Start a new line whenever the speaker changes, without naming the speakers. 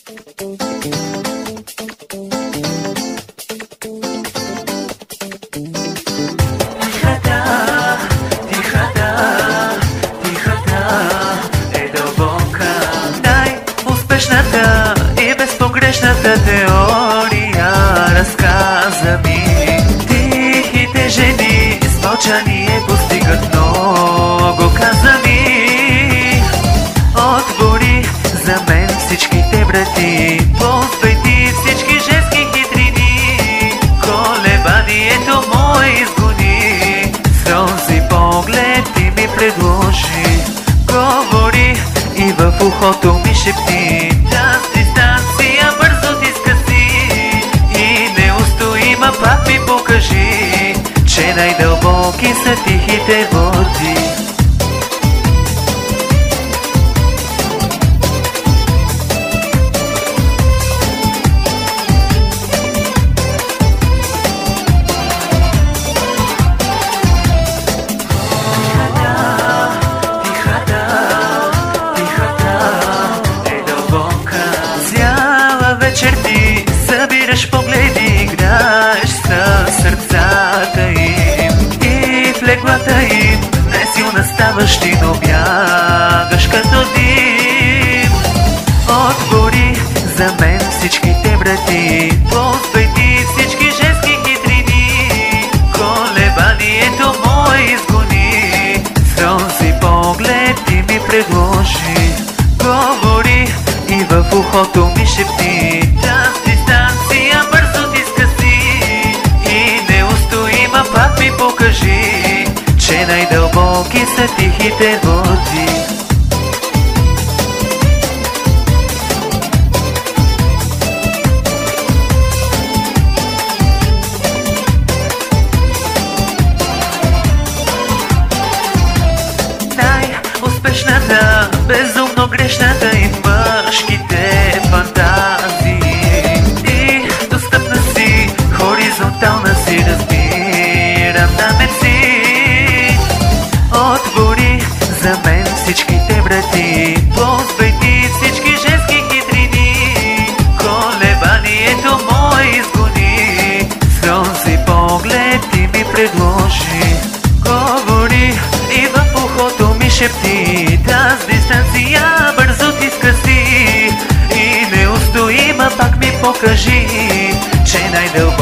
Най-успешната и безпогрешната теория разказа ми. Тихите жени с мълчание постигат много, каза ми. Отвори за мен всичките врати, ползвай ти всички женски хитрини. Колебанието мое изгони, с този поглед ти ми предложи. Говори и в ухото ми шепти, тази дистанция бързо ти скъси. И неустоима пак ми покажи, че най-дълбоки са тихите води. Вечер ти събираш погледи, играеш със сърцата им. И в леглата им несилна ставаш ти, но бягаш като дим. Отвори за мен всичките врати, ползвай ти всички женски хитрини. Колебанието мое изгони, с този поглед ти ми предложи. Говори и в ухото ми шепти, тази дистанция бързо ти скъси. И неустоима пак ми покажи, че най-дълбоки са тихите води. Най-успешната, безумно грешната и мъжките фантазии. И достъпна си, хоризонтална си, разбирам намет си. Отвори за мен всичките врати, ползвай ти всички женски хитрини. Колебанието мое изгони, с този поглед ти ми предложи. Говори и в ухото ми шепти, тази дистанция бързо ти скъси. И неустоима пак ми покажи, че най-дълго